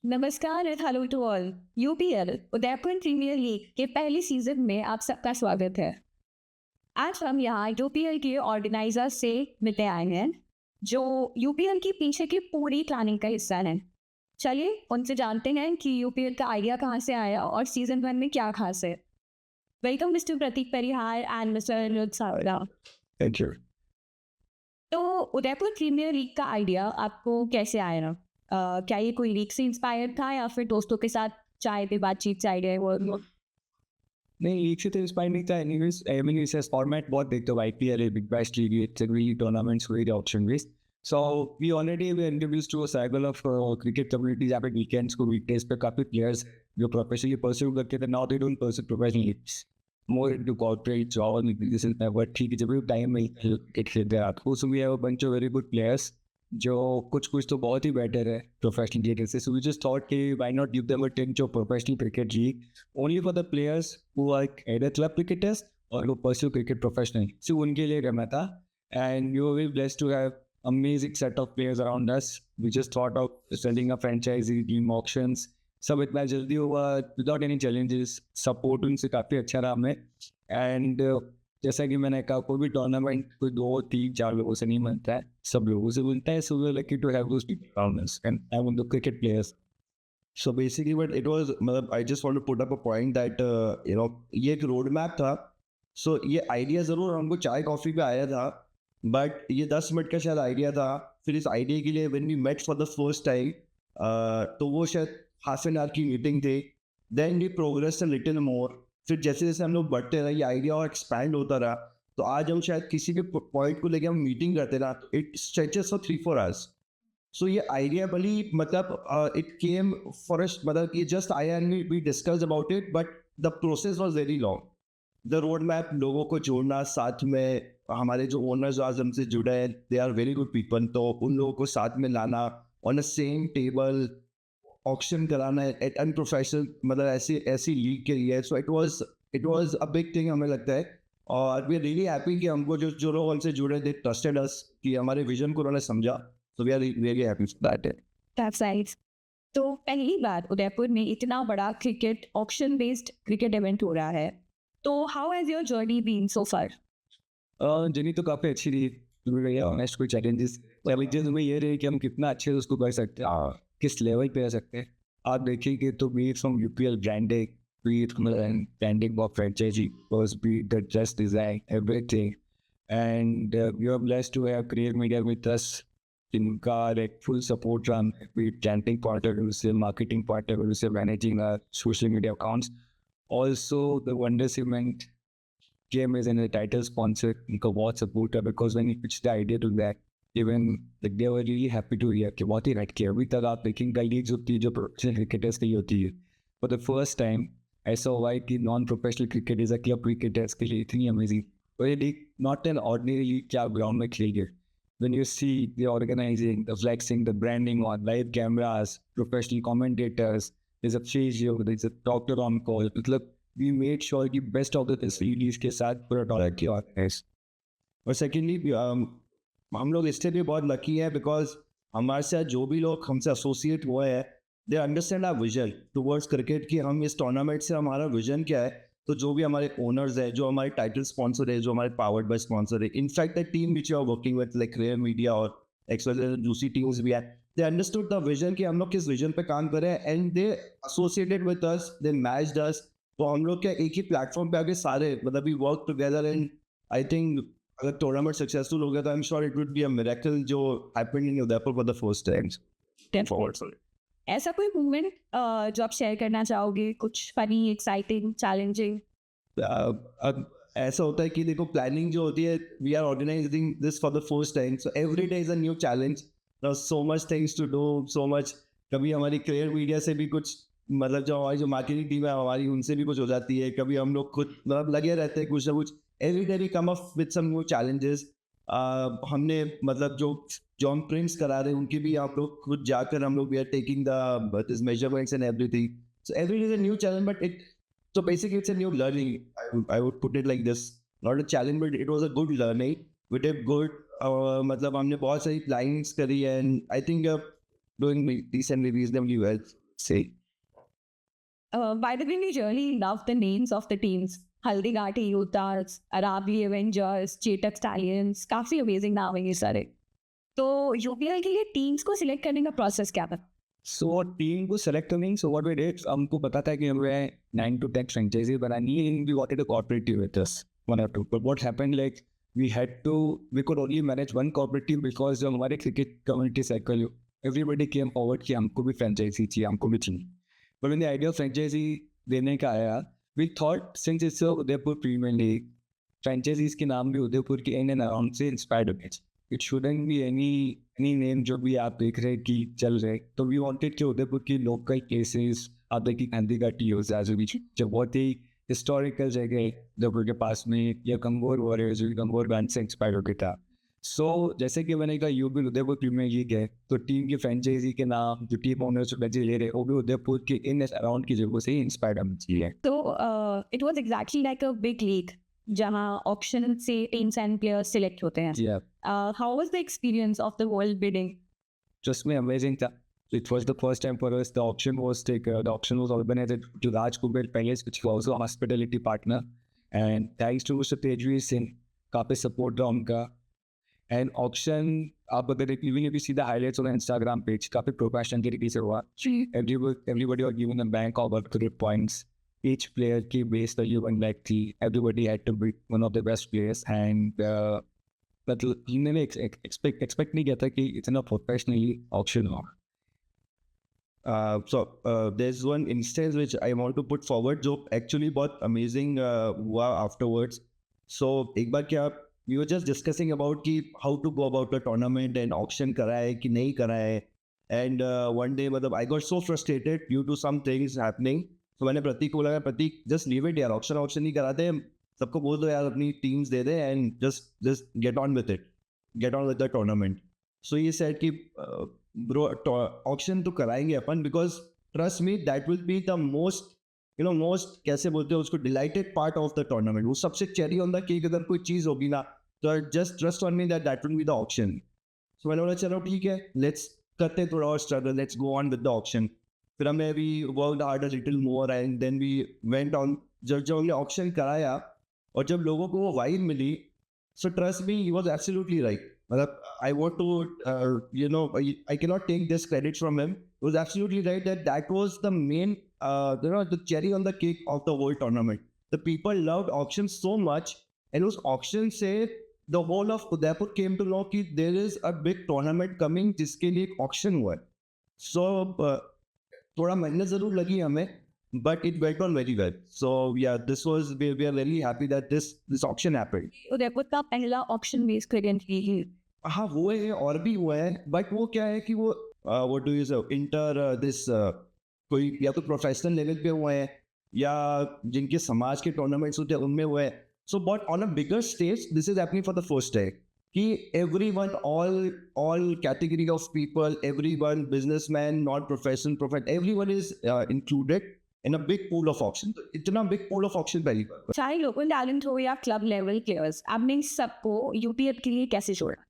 नमस्कार and hello to all. UPL Udaipur premier league के पहले सीजन में आप सबका स्वागत है। आज हम यहाँ यूपीएल के ऑर्गेनाइजर से मिलने आए हैं, जो यूपीएल की पीछे की पूरी प्लानिंग का हिस्सा हैं। चलिए उनसे जानते हैं कि यूपीएल का आइडिया कहाँ से आया और सीजन 1 में क्या खास है। Welcome mister Pratik Parihar and mister Aniruddh Sawra. Thank you. तो उदयपुर प्रीमियर लीग का आइडिया आपको कैसे आया? क्या ये कोई लीग से इंस्पायर था या फिर दोस्तों के साथ चाय पे बातचीत से आइडिया वो? नहीं, लीग से तो इंस्पायर नहीं था। एनीवेज आई मीन इस फॉर्मेट बहुत देखते हो, आईपीएल है, big bash league, it's every tournaments very option based. So we already way introduced to a cycle of cricket community जहाँ पे वीकेंड्स को वीकडेज पे काफी प्लेयर्स जो प्रोफेशनली परस्यू करते थे, now they don't pursue professionally, more into corporate job this is but ठीक है, जब भी टाइम में क्रिकेट खेलते हैं आपको, so we have a bunch of very good players जो कुछ तो बहुत ही बेटर है प्रोफेशनल क्रिकेट से। सो वी जस्ट थॉट कि why not give them a टेंच of professional cricket league only for the players who are either club cricketers और who pursue cricket professionally। So उनके लिए करना था, and we were very blessed to have amazing set of players around us। We just thought of selling a franchise, team auctions, सब इतना जल्दी हुआ without any challenges। Support उनसे काफ़ी अच्छा रहा हमें। एंड जैसा कि मैंने कहा, कोई भी टूर्नामेंट कोई 2 3 4 लोगों से नहीं बनता है, सब लोगों से बनता है। So we are lucky to have those people around us and have the cricket players. So basically, what it was, मतलब I just want to put up a point that ये एक रोड मैप था। So ये idea ज़रूर हमको चाय coffee पे आया था, बट ये 10 मिनट का शायद आइडिया था। फिर इस आइडिया के लिए when we met for the first time, तो वो शायद हाफ एन आवर की मीटिंग थी। Then we progress a little more. फिर जैसे जैसे हम लोग बढ़ते रहे, ये आइडिया और एक्सपैंड होता रहा। तो आज हम शायद किसी भी पॉइंट को लेके हम मीटिंग करते रहा, तो इट स्ट्रेचेस फॉर 3 4 आवर्स। सो ये आइडिया भली मतलब इट केम फॉर अस, मतलब ये जस्ट आया and we discuss about it, but the process was very long. The road map, लोगों को जोड़ना साथ में, हमारे जो ओनर्स आज हमसे जुड़े हैं, they are very good people, तो उन लोगों को साथ में लाना, on a same table auction कराना एट अनप्रोफेशनल, मतलब ऐसी ऐसी लीग के लिए। So it was a big thing हमें लगता है। और वी आर रियली हैप्पी कि हमको जो जो लोग हमसे जुड़े, दे ट्रस्टेड अस, कि हमारे विजन को उन्होंने समझा। So we are really happy for that. That's right. तो पहली बार उदयपुर में इतना बड़ा cricket auction based cricket event हो रहा है, तो how has your journey been so far? Journey तो काफ़ी अच्छी रही, टू बी वेरी ऑनेस्ट। कोई चैलेंजेस चैलेंजेस में ये रहे कि हम कितना अच्छे से उसको कर सकते हैं, किस लेवल पे रह सकते हैं। आप देखिए तो be from UPL branding, be branding of franchise, बस be the dress design, everything. And we are blessed to have Create Media with us, जिनका लाइक फुल सपोर्ट रहा, ब्रांडिंग पॉइंट ऑफ व्यू से, मार्केटिंग पॉइंट ऑफ व्यू से, managing social media accounts. Also the Wonder Cement came as a title sponsor, उनका बहुत support है, because when we pitched the idea to that, even like they were really happy to hear कि बहुत ही right किया। अभी तक आप देखेंगे लीग्स होती है जो प्रोफेशनल क्रिकेटर्स की होती है, फॉर द फर्स्ट टाइम ऐसा हुआ है कि नॉन प्रोफेशनल क्रिकेटर्स या क्लब क्रिकेटर्स के लिए इतनी अमेजिंग। और ये league not an ordinary league क्या ग्राउंड में खेलेंगे। When you see the organizing, the flexing, the branding on live cameras, professional commentators, there's a physio, there's a doctor on call, मतलब we made sure कि best of the facilities के साथ पूरा dollar किया है। और सेकेंडली हम लोग इससे भी बहुत लकी है, बिकॉज हमारे साथ जो भी लोग हमसे एसोसिएट हुए हैं, they understand our vision towards cricket, कि हम इस टूर्नामेंट से हमारा विजन क्या है। तो जो भी हमारे ओनर्स है, जो हमारे टाइटल स्पॉन्सर है, जो हमारे पावर्ड बाय स्पॉन्सर है, in fact the team which you are working with like rare media और एक्सवाइजेड दूसरी टीम्स भी है, दे अंडरस्टूड द विजन कि हम लोग किस विजन पे काम कर रहे हैं, and they associated with us, they matched us. तो हम लोग क्या एक ही प्लेटफॉर्म पे आके सारे, मतलब we work together, and I think अगर टूर्नामेंट सक्सेसफुल हो गया तो I am sure it would be a miracle जो happened in Udaipur for the first time forward. ऐसा कोई मूवमेंट जो आप शेयर करना चाहोगे, कुछ फनी, एक्साइटिंग, चैलेंजिंग? अब ऐसा होता है कि देखो, प्लानिंग जो होती है, we are organising this for the first time, so every day is a new challenge, so much things to do, so much. कभी हमारी क्रिएट मीडिया से भी कुछ, मतलब जो हमारी जो मार्केटिंग टीम है हमारी, उनसे भी कुछ हो जाती है। कभी हम लोग खुद मतलब लगे रहते हैं कुछ ना कुछ, every day we come up with some new challenges. हमने मतलब जो हम प्रिंट्स करा रहे हैं उनकी भी आप लोग खुद जाकर, हम लोग we are taking the this measurements and everything, so every day is a new challenge, but it, so basically it's a new learning. I would put it like this, not a challenge, but it was a good learning. We did good, मतलब हमने बहुत सारी plannings करी, and I think doing decently reasonably well. Say. By the way, we really love the names of the teams. Haldigati Utahs, Aravali Avengers, Chetak Stallions, काफी amazing नाम है ये सारे. तो यूपीएल के लिए टीम्स को सिलेक्ट करने का प्रोसेस क्या था? So टीम को सेलेक्ट करने so what we did, हमको पता था कि हमें 9 to 10 franchises बनानी है and we wanted a cooperative with us, one or two. But what happened, like we could only manage one cooperative because जो हमारे cricket community cycle, everybody came forward कि हमको भी franchise चाहिए, हमको भी चाहिए. But when the idea of franchisee देने का आया, we thought since it's a Udaipur Premier League, franchisees के नाम भी उदयपुर के in and around से inspired होने चाहिए. It shouldn't be any name जो भी आप देख रहे कि चल रहे. तो we wanted कि उदयपुर की local places, आदर की गांधी घाटी हो जाए जो बहुत ही historical जगह है उदयपुर के पास में, या गंगोर वॉरियर्स जो गंगोर बैंड से इंस्पायर हो गया था. सो जैसे कि मैंने कहा यूपी उदयपुर प्रीमियर लीग है, तो टीम की फ्रेंचाइजी के नाम जो टीम ओनर्स ले रहे वो भी उदयपुर के इन अराउंड की जगह से ही इंस्पायर्ड होनी चाहिए. तो it was exactly like a big league जहाँ ऑक्शन से टीम्स एंड प्लेयर्स सिलेक्ट होते हैं. Yeah, How was the experience of the whole bidding? just me amazing था. It was the first time for us. The auction was organized to Raj Kuber Palace, which was also a hospitality partner. And thanks to Mr. Tejveer Singh, काफी support रहा उनका. And auction, आप अगर even if you see the highlights on the Instagram page, काफी professional तरीके से हुआ. Everybody was given a bank of 100 points. Each player की base value 1 lakh थी. Everybody had to be one of the best players. And मतलब मैंने expect नहीं किया था कि इतना professionally auction हो. There's one instance which I want to put forward जो actually बहुत amazing हुआ afterwards. So एक बार क्या we were just discussing about कि how to go about the tournament and auction कराए कि नहीं कराए. And one day मतलब I got so frustrated due to some things happening. So मैंने प्रतीक को बोला, प्रतीक just leave it यार, auction नहीं कराते हम, सबको बोल दो यार अपनी teams they they and just get on with it, get on with the tournament. So he said कि bro auction तो कराएंगे अपन because trust me that will be the most most कैसे बोलते हैं उसको delighted part of the tournament. वो सबसे cherry on the cake अगर कोई चीज़ होगी ना तो just trust on me that will be the auction. So मैंने बोला चलो ठीक है, let's करते थोड़ा और struggle, let's go on with the auction. फिर हमने we worked hard a little more and then we went on. जब हमने auction कराया और जब लोगों को वो vibe milli, so trust me he was absolutely right. मतलब I want to I cannot take this credit from him. He was absolutely right that was the main the cherry on the cake of the whole tournament. The people loved auction so much, and उस auction से the whole of Udaipur came to know कि there is a big tournament coming जिसके लिए एक auction हुआ है. So थोड़ा मेहनत जरूर लगी हमें, but it went on very well. So yeah, we are really happy that this auction happened. Udaipur का पहला ऑक्शन बेस्ड क्रिकेट लीग. हाँ वो है और भी हुआ है, बट वो क्या है कि वो what do you say कोई या तो प्रोफेशनल लेवल पे हुए हैं या जिनके समाज के टूर्नामेंट्स होते हैं उनमें हुए हैं. So but on a bigger stage this is happening for the first time कि everyone all category of people, everyone businessman, not professional, everyone is included in a big pool of auction. तो इतना big pool of auction पहली बार. चाहे local talent हो या club level players, आपने सबको UPL के लिए कैसे छोड़ा?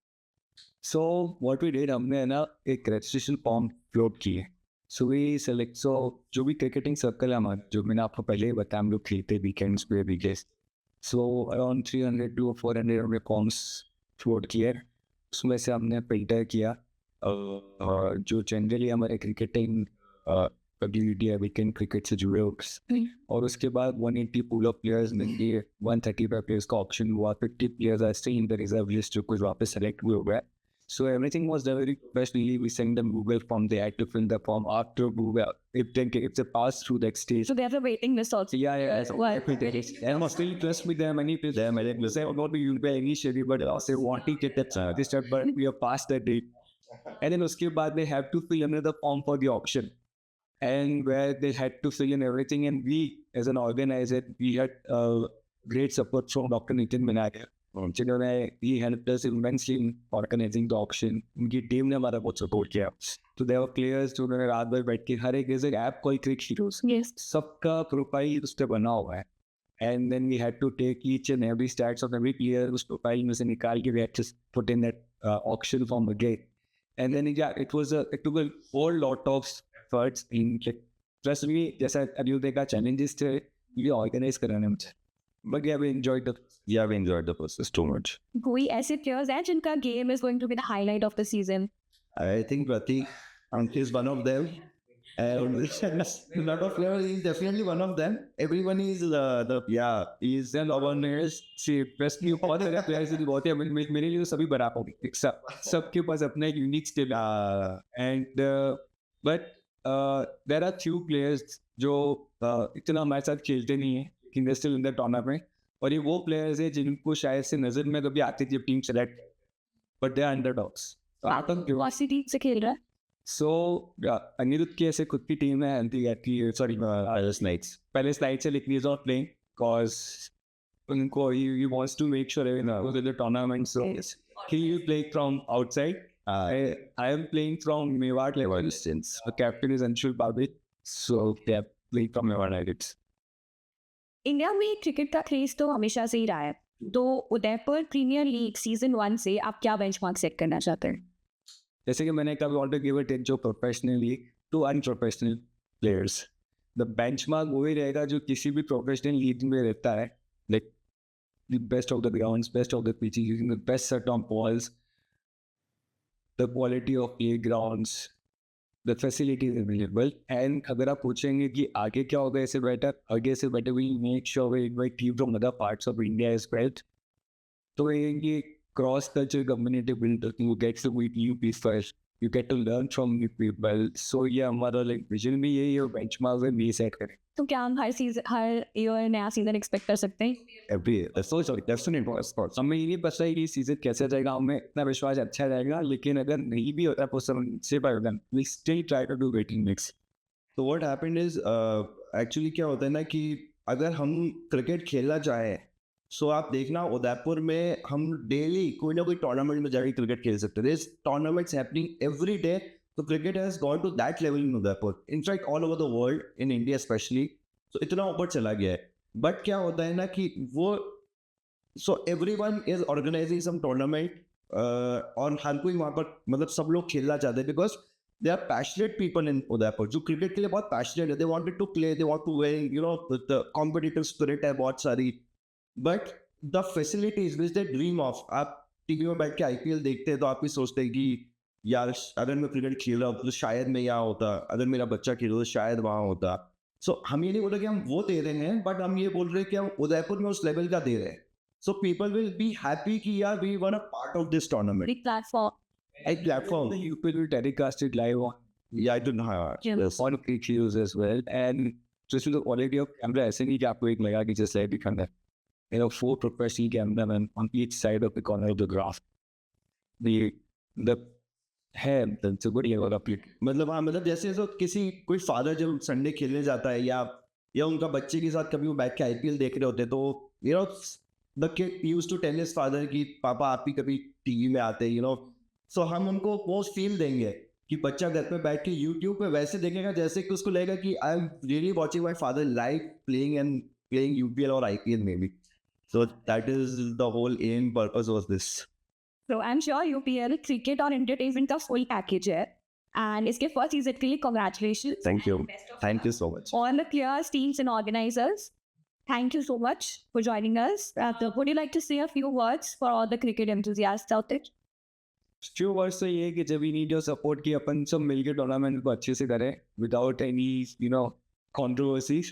So what we did, हमने ना एक registration form float की है. So we select, so जो भी cricketing circle है हमारा, जो मैंने आपको पहले ही बताया, हम लोग खेलते weekends पे weekdays. So around 300 to 400 हमने forms float किए. उसमें से हमने filter किया जो generally हमारे cricketing कम्युनिटी है, weekend cricket से जुड़े हो. और उसके बाद 180 pool of players में ये 135 players का option हुआ. 50 players are still in the reserve list जो कुछ वापस select हुए हुए हैं. So everything was done very professionally. We sent them Google form. They had to fill the form after Google. If they pass through that stage. So there's a waiting list also. Yeah. What? And I still trust with them. Many people them. I didn't say not be used by initially, but also wanting to get that this step. But we have passed that date. And then uske baad they have to fill another form for the auction, and where they had to fill in everything. And we, as an organizer, we had great support from Dr. Nitin Minaga. जिन्होंने he helped us immensely in organizing the auction. उनकी team ने हमारा बहुत support किया. तो there were players जो उन्होंने रात भर बैठ के हर एक जैसे ऐप कोई क्रिक हीरोज सबका प्रोफाइल उस पर बना हुआ है. And then we had to take each and every stats of every player उस प्रोफाइल में से निकाल के we had to put in that auction form again. And then it took a whole lot of efforts in like trust me, जैसा अनिरुद्ध का challenges थे ये organise कराने मुझे, but we have enjoyed the Yeah, we enjoyed the process too much. कोई ऐसे players हैं जिनका game is going to be the highlight of the season? I think Pratik is one of them. And a lot of players, he's definitely one of them. Everyone is he's then awareness से best new बहुत सारे players हैं बहुत है, मेरे लिए तो सभी बराबर हैं, सबके पास अपना एक unique skill and but there are few players जो इतना हमारे साथ खेलते नहीं है कि स्टिल इन द टूर्नामेंट, और ये वो प्लेयर्स हैं जिनको शायद से नजर में कभी आती थी team select, but they are underdogs. कौन सी टीम से खेल रहा है? सो अनिरुद्ध की ऐसे खुद की टीम है, सॉरी पहले स्लाइड से लिखनी इज नॉट प्लेइंग बिकॉज उनको he wants to make sure with the tournament, so he will play from outside. I am playing from Mewat level distance. The captain is Anshul Babit, so they are playing from Mewat Knights. India में cricket का craze तो हमेशा से ही रहा है, तो Udaipur premier league season 1 से आप क्या बेंचमार्क सेट करना चाहते हैं? जैसे कि मैंने कभी ऑल्टो गिव इट जो professionally to unprofessional players, the benchmark वही रहेगा जो किसी भी प्रोफेशनल लीग में रहता है, like the best of the grounds, best of the pitches, using the best set of balls, the quality of play grounds, the facilities available. And अगर आप पूछेंगे कि आगे क्या होगा इससे बेटर, आगे से better we make sure we invite team from other parts of India as well, तो ये cross culture community build, you get to meet new people, you get to learn from new people, so yeah हमारा like vision भी यही है, benchmark भी ये set करें तो क्या हम हर ईयर नया सीजन एक्सपेक्ट कर सकते हैं? every year. That's so sorry. Definitely, of course. हमें ये नहीं पता है कि सीजन कैसे जाएगा, हमें इतना विश्वास अच्छा रहेगा, लेकिन अगर नहीं भी होता तो से we still try to do waiting mix. So what happened is actually क्या होता है ना कि अगर हम क्रिकेट खेलना चाहें, सो आप देखना उदयपुर में हम डेली कोई ना कोई टूर्नामेंट में जाकर क्रिकेट खेल सकते हैं. Tournaments happening every day. तो cricket has gone to that level in Udaipur, in fact all over the world, in India especially. तो इतना ऊपर चला गया है. बट क्या होता है ना कि वो so everyone is organising some tournament, और हर कोई वहाँ पर मतलब सब लोग खेलना चाहते हैं because they are passionate people in Udaipur जो क्रिकेट के लिए बहुत पैशनेट है. They wanted to play, they want to win, you know, the competitive spirit है बहुत सारी. But the facilities which they dream of, आप टीवी में बैठ के आईपीएल देखते हैं तो आप भी सोचते हैं कि यार अगर मैं क्रिकेट खेल रहा हूँ तो शायद मैं यहाँ होता, अगर मेरा बच्चा खेल रहा तो शायद वहाँ होता. सो हम ये नहीं बोल रहे कि हम वो दे रहे हैं, बट हम ये बोल रहे हैं कि हम उदयपुर में उस लेवल का दे रहे हैं. So people will be happy कि यार we were a part of this tournament. Big platform. A platform. You will telecast it live on Yeah, I don't know. Yes. on Clickviews as well, and just with the quality of camera, ऐसे नहीं कि आपको एक लगा कि just like दिखाना है. 4 professional cameramen on each side of the corner of the graph. The head, that's a good year of it. मतलब हाँ, मतलब जैसे तो किसी कोई फादर जब संडे खेलने जाता है या उनका बच्चे के साथ कभी वो बैठ के आईपीएल देख रहे होते, तो you know the kid used to tell his father कि पापा आप भी कभी टीवी में आते, यू नो. सो हम उनको वो फील देंगे कि बच्चा घर पे बैठ के यूट्यूब पे वैसे देखेगा जैसे कि उसको लगेगा कि I am really watching my father live playing UPL और आईपीएल में भी. So that is the whole aim purpose was this. So I'm sure UPL cricket और entertainment का full package है, and इसके first season के लिए congratulations. Thank you. Thank you so much. All the players, teams and organizers, thank you so much for joining us. Would you like to say a few words for all the cricket enthusiasts out there? Few words तो ये है कि जब we need your support कि अपन सब मिलके tournament को अच्छे से करें without any controversies.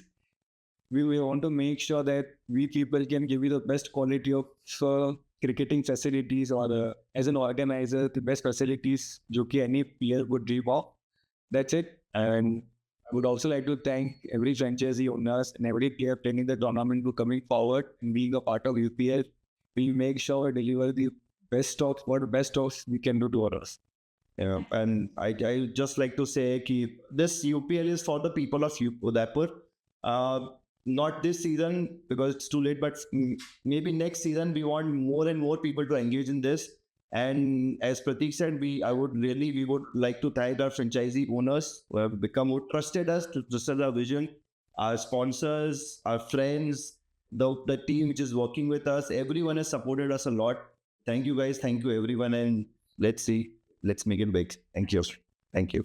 We want to make sure that we people can give you the best quality of cricketing facilities, or as an organizer the best facilities जो कि any player would dream of. That's it. And would also like to thank every franchisee owners and every player playing in the tournament for coming forward and being a part of UPL. We make sure we deliver the best of we can do to others. Yeah, and I just like to say कि this UPL is for the people of Udaipur. Not this season because it's too late, but maybe next season we want more and more people to engage in this. And as Pratik said, we would like to thank our franchisee owners who have who trusted us to trusted our vision, our sponsors, our friends, the team which is working with us. Everyone has supported us a lot. Thank you guys, thank you everyone, and let's make it big. Thank you.